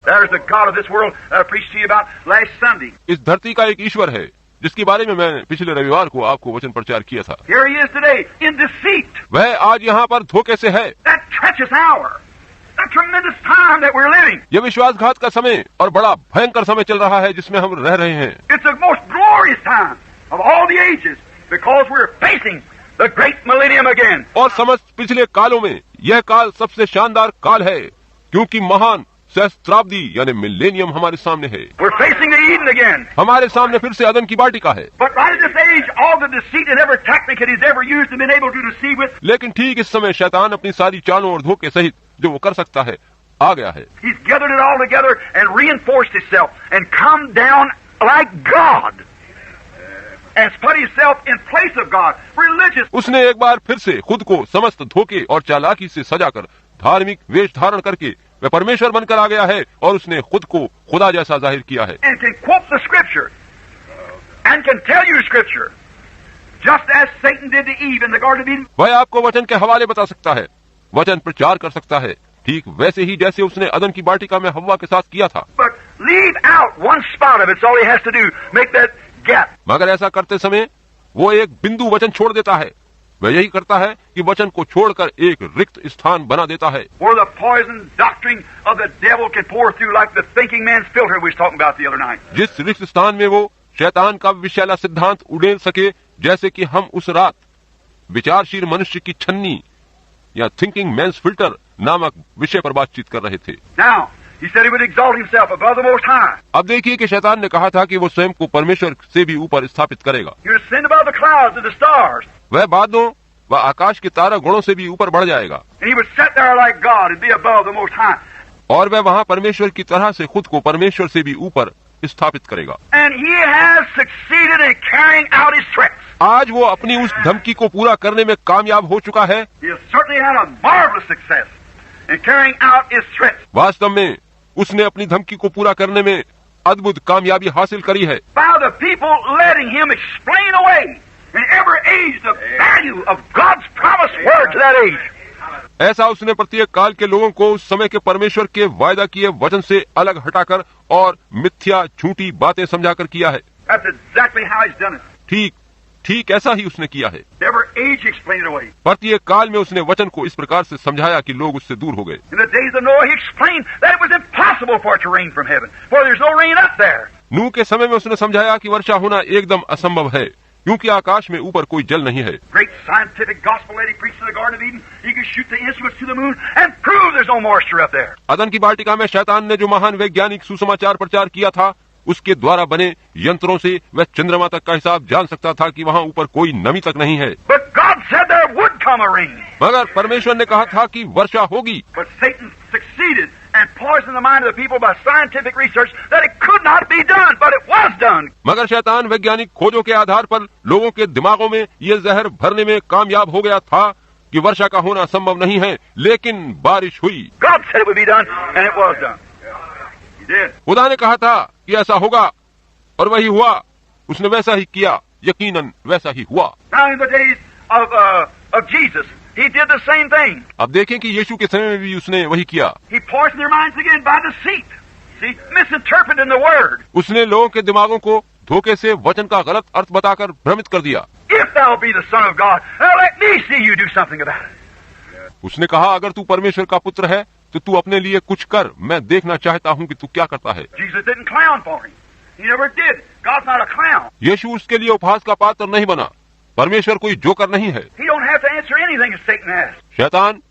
There's the God of this world that I preached to you about last Sunday. इस धरती का एक ईश्वर है जिसके बारे में मैंने पिछले रविवार को आपको वचन प्रचार किया था। Here he is today in deceit. वह आज यहाँ पर धोखे से है। That treacherous hour, that tremendous time that we're living. यह विश्वासघात का समय और बड़ा भयंकर समय चल रहा है जिसमें हम रह रहे हैं। It's the most glorious time of all the ages because we're facing the great millennium again. और समस्त पिछले कालों में यह काल सबसे शानदार काल है क्योंकि महान सहस्त्राब्दी यानी मिलेनियम हमारे सामने है। We're facing the Eden again. हमारे सामने फिर से अदन की वाटिका है। But right at this age, all the deceit and every tactic that he's ever used and been able to deceive with, लेकिन ठीक इस समय शैतान अपनी सारी चालों और धोखे सहित जो वो कर सकता है आ गया है। he's gathered it all together and reinforced himself and come down like God and put himself in place of God. Religious. उसने एक बार फिर से खुद को समस्त धोखे और चालाकी से सजाकर धार्मिक वेश धारण करके वह परमेश्वर बनकर आ गया है और उसने खुद को खुदा जैसा जाहिर किया है। And can quote the scripture and can tell you scripture just as Satan did to Eve in the Garden of Eden. वह आपको वचन के हवाले बता सकता है, वचन प्रचार कर सकता है, ठीक वैसे ही जैसे उसने अदन की वाटिका में हव्वा के साथ किया था। But leave out one spot of it. It's all he has to do. Make that gap. मगर ऐसा करते समय वो एक बिंदु वचन छोड़ देता है। वह यही करता है कि वचन को छोड़कर एक रिक्त स्थान बना देता है Where the poison doctrine of the devil can pour through like the thinking man's filter we was talking about the other night. जिस रिक्त स्थान में वो शैतान का विषैला सिद्धांत उड़ेल सके, जैसे कि हम उस रात विचारशील मनुष्य की छन्नी या थिंकिंग मैन्स फिल्टर नामक विषय पर बातचीत कर रहे थे। Now, he said he would exalt himself above the Most High. अब देखिए कि शैतान ने कहा था कि वो स्वयं को परमेश्वर से भी ऊपर स्थापित करेगा। He would ascend above the clouds of the stars. वह बादलों व आकाश के तारा गुणों से भी ऊपर बढ़ जाएगा And he would sit there like God and be above the Most High. और वह वहाँ परमेश्वर की तरह से खुद को परमेश्वर से भी ऊपर स्थापित करेगा। And he has succeeded in carrying out his threats. आज वो अपनी उस धमकी को पूरा करने में कामयाब हो चुका है। He has certainly had a marvelous success in carrying out his threats. वास्तव में उसने अपनी धमकी को पूरा करने में अद्भुत कामयाबी हासिल करी है। By the people letting him explain away in every age the value of God's promised word to that age. ऐसा उसने प्रत्येक काल के लोगों को उस समय के परमेश्वर के वायदा किए वचन से अलग हटाकर और मिथ्या झूठी बातें समझाकर किया है। That's exactly how he's done it. ठीक ऐसा ही उसने किया है। Every age he explained it away. प्रत्येक काल में उसने वचन को इस प्रकार से समझाया कि लोग उससे दूर हो गए। In the days of Noah, he explained that it was impossible for it to rain from heaven, for there's no rain up there. नूह के समय में उसने समझाया कि वर्षा होना एकदम असंभव है क्योंकि आकाश में ऊपर कोई जल नहीं है। Great scientific gospel that he preached in the Garden of Eden, he could shoot the instruments to the moon and prove there's no moisture up there. अदन की वाटिका में शैतान ने जो महान वैज्ञानिक सुसमाचार प्रचार किया था, उसके द्वारा बने यंत्रों से वह चंद्रमा तक का हिसाब जान सकता था कि वहाँ ऊपर कोई नमी तक नहीं है। But God said there would come a rain. मगर परमेश्वर ने कहा था कि वर्षा होगी। But Satan succeeded and poisoned the mind of the people by scientific research that it could not be done, but it was done. मगर शैतान वैज्ञानिक खोजों के आधार पर लोगों के दिमागों में ये जहर भरने में कामयाब हो गया था कि वर्षा का होना संभव नहीं है, लेकिन बारिश हुई। God said it would be done, and it was done. He did. खुदा ने कहा था कि ऐसा होगा और वही हुआ। उसने वैसा ही किया, यकीनन वैसा ही हुआ। Now in the days of Jesus, he did the same thing. अब देखें कि यीशु के समय में भी उसने वही किया। He poisoned their minds again by deceit. See, misinterpreting the word. उसने लोगों के दिमागों को धोखे से वचन का गलत अर्थ बताकर भ्रमित कर दिया। If thou be the Son of God, now let me see you do something about it. उसने कहा, अगर तू परमेश्वर का पुत्र है तो तू अपने लिए कुछ कर, मैं देखना चाहता हूँ कि तू क्या करता है। Jesus didn't clown for him. He never did. God's not a clown. यीशु उसके लिए उपहास का पात्र नहीं बना। परमेश्वर कोई जोकर नहीं है। He don't have to answer anything that Satan asks. शैतान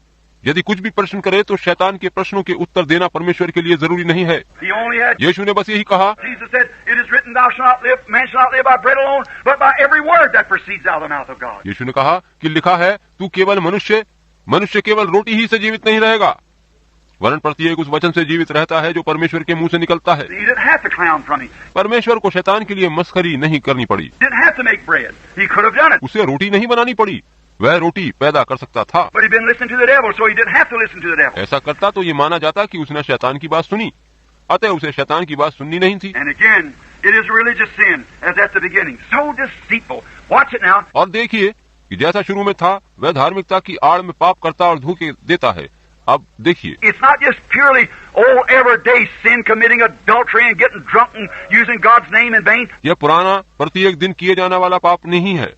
यदि कुछ भी प्रश्न करे तो शैतान के प्रश्नों के उत्तर देना परमेश्वर के लिए जरूरी नहीं है। He only had. यीशु ने बस यही कहा। Jesus said, "It is written, thou shalt not live, man shall not live by bread alone, but by every word that proceeds out of the mouth of God." यीशु ने कहा कि लिखा है, तू केवल मनुष्य केवल रोटी ही से जीवित नहीं रहेगा, वरन प्रत्येक उस वचन से जीवित रहता है जो परमेश्वर के मुंह से निकलता है। He didn't have to clown from him. परमेश्वर को शैतान के लिए मस्खरी नहीं करनी पड़ी। He didn't have to make bread. He could have done it. उसे रोटी नहीं बनानी पड़ी, वह रोटी पैदा कर सकता था। But he'd been listening to the devil, so he didn't have to listen to the devil. ऐसा करता तो ये माना जाता कि उसने शैतान की बात सुनी, अतः उसे शैतान की बात सुननी नहीं थी। And again, it is religious sin, as at the beginning. So deceitful. Watch it now. और देखिए कि जैसा शुरू में था वह धार्मिकता की आड़ में पाप करता और धोखे देता है। अब देखिए, It's not just purely old everyday sin, committing adultery and getting drunk and using God's name in vain. यह पुराना प्रत्येक दिन किए जाने वाला पाप नहीं है,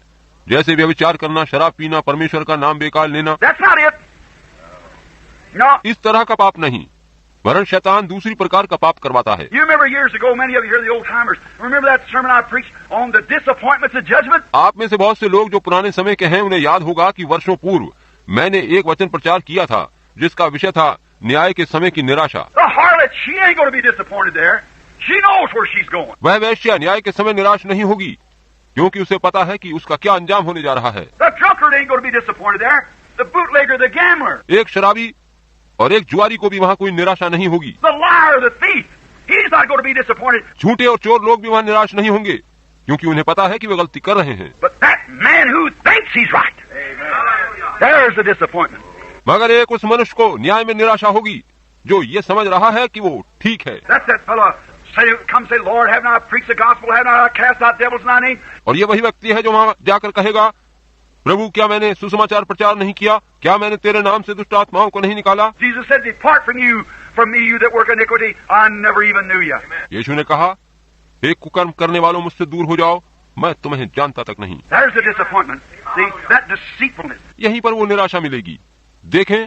जैसे व्यभिचार करना, शराब पीना, परमेश्वर का नाम बेकार लेना। That's not it. No. इस तरह का पाप नहीं, वरन शैतान दूसरी प्रकार का पाप करवाता है। You remember years ago, many of you here, the old timers, remember that sermon I preached on the disappointments of judgment? आप में से बहुत से लोग जो पुराने समय के हैं, उन्हें याद होगा कि वर्षों पूर्व मैंने एक वचन प्रचार किया था जिसका विषय था न्याय के समय की निराशा। The harlot, she ain't going to be disappointed there. She knows where she's going. वह वेश्या न्याय के समय निराश नहीं होगी, क्योंकि उसे पता है कि उसका क्या अंजाम होने जा रहा है। The drunkard ain't going to be disappointed there. The bootlegger, the gambler, एक शराबी और एक जुआरी को भी वहाँ कोई निराशा नहीं होगी। the liar, the thief, he's not going to be disappointed. झूठे और चोर लोग भी वहाँ निराश नहीं होंगे, क्योंकि उन्हें पता है कि वे गलती कर रहे हैं। But that man who thinks he's right, there's the disappointment. मगर एक उस मनुष्य को न्याय में निराशा होगी जो ये समझ रहा है कि वो ठीक है। That's that fellow come say, Lord, haven't I preached the gospel? Haven't I cast out devils in thy name? और ये वही व्यक्ति है जो वहाँ जाकर कहेगा, प्रभु क्या मैंने सुसमाचार प्रचार नहीं किया, क्या मैंने तेरे नाम से दुष्ट आत्माओं को नहीं निकाला। Jesus said, depart from me, you that work iniquity. I never even knew you. यीशु ने कहा, हे कुकर्म करने वालों, मुझसे दूर हो जाओ, मैं तुम्हें जानता तक नहीं। There's the disappointment. See, that deceitfulness. यहीं पर वो निराशा मिलेगी। देखें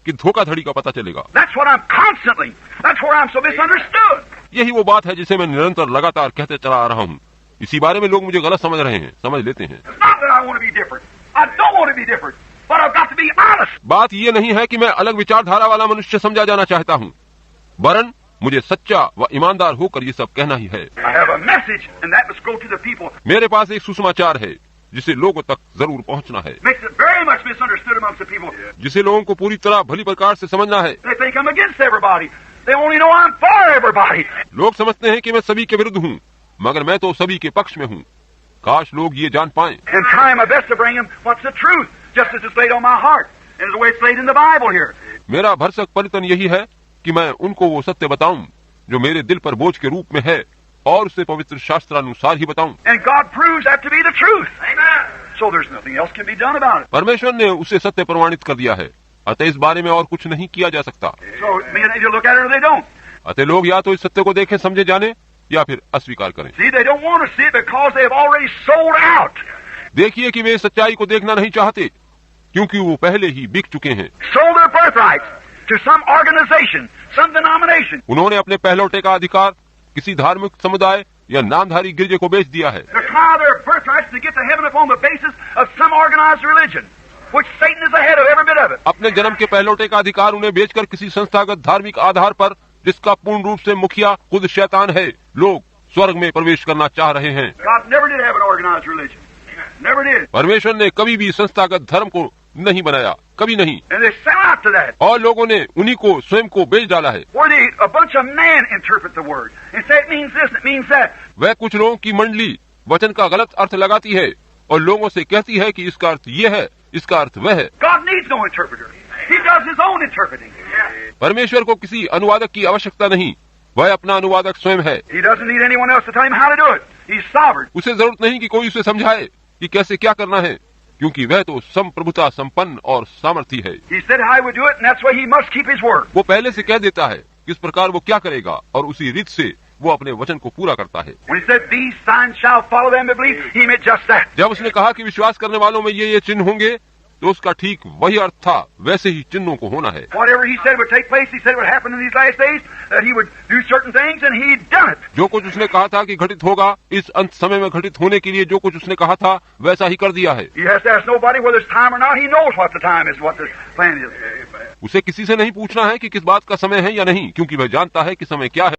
कि धोखाधड़ी का पता चलेगा। That's what I'm constantly. That's where I'm so misunderstood. यही वो बात है जिसे मैं निरंतर लगातार कहते चला आ रहा हूँ। इसी बारे में लोग मुझे गलत समझ रहे हैं, समझ लेते हैं। It's not that I want to be different. I don't want to be different. But I've got to be honest. बात ये नहीं है कि मैं अलग विचारधारा वाला मनुष्य समझा जाना चाहता हूँ, वरन मुझे सच्चा व ईमानदार होकर ये सब कहना ही है। I have a message, and that must go to the people. मेरे पास एक सुसमाचार है जिसे लोगों तक जरूर पहुँचना है, Makes it very much misunderstood amongst the people. जिसे लोगों को पूरी तरह भली प्रकार से समझना है। They think I'm against everybody. They only know I'm for everybody. लोग समझते हैं कि मैं सभी के विरुद्ध हूँ, मगर मैं तो सभी के पक्ष में हूँ। काश लोग ये जान पाएं। And trying my best to bring them what's the truth, just as it's laid on my heart, and the way it's laid in the Bible here. मेरा भरसक परितन यही है कि मैं उनको वो सत्य बताऊं जो मेरे दिल पर बोझ के रूप में है, और उसे पवित्र शास्त्रानुसार ही बताऊं। And God proves that to be the truth. Amen. So there's nothing else can be done about it. परमेश्वर ने उसे सत्य प्रमाणित कर दिया है, अतः इस बारे में और कुछ नहीं किया जा सकता। So men either look at it or they don't. अतः लोग या तो इस सत्य को देखें, समझे, जाने, या फिर अस्वीकार करें। See, they don't want to see it because they have already sold out. देखिए कि वे सच्चाई को देखना नहीं चाहते, क्योंकि वो पहले ही बिक चुके हैं। Sold their birthrights to some organization, some denomination. उन्होंने अपने पहलौठे का अधिकार किसी धार्मिक समुदाय या नामधारी गिरजे को बेच दिया है। To try their birthrights to get to heaven upon the basis of some organized religion, which Satan is ahead of every bit of it. अपने जन्म के पहलौठे का अधिकार उन्हें बेचकर किसी संस्थागत धार्मिक आधार पर, जिसका पूर्ण रूप से मुखिया खुद शैतान है, लोग स्वर्ग में प्रवेश करना चाह रहे हैं। God never did have an organized religion. Never did. परमेश्वर ने कभी भी संस्थागत धर्म को नहीं बनाया, कभी नहीं, And they sell out to that. और लोगों ने उन्हीं को स्वयं को बेच डाला है। Where a bunch of men interpret the word and say it means this, it means that. वह कुछ लोगों की मंडली वचन का गलत अर्थ लगाती है और लोगों से कहती है कि इसका अर्थ ये है, इसका अर्थ वह है। God needs no interpreter. He does his own interpreting. परमेश्वर को किसी अनुवादक की आवश्यकता नहीं, वह अपना अनुवादक स्वयं है। He doesn't need anyone else to tell him how to do it. He's sovereign. उसे जरूरत नहीं कि कोई उसे समझाए कि कैसे क्या करना है, क्योंकि वह तो संप्रभुता संपन्न और सामर्थी है। He said how he would do it, and that's why he must keep his word. वो पहले से कह देता है किस प्रकार वो क्या करेगा, और उसी रीत से वो अपने वचन को पूरा करता है। When he said these signs shall follow them that believe, he meant just that. जब उसने कहा कि विश्वास करने वालों में ये चिन्ह होंगे, तो उसका ठीक वही अर्थ था, वैसे ही चिन्हों को होना है। Whatever he said would take place, he said it would happen in these last days, that he would do certain things, and he'd done it. जो कुछ उसने कहा था कि घटित होगा, इस अंत समय में घटित होने के लिए जो कुछ उसने कहा था वैसा ही कर दिया है। He has to ask nobody whether it's time or not. He knows what the time is, what the plan is. उसे किसी से नहीं पूछना है कि किस बात का समय है या नहीं, क्योंकि वह जानता है कि समय क्या है।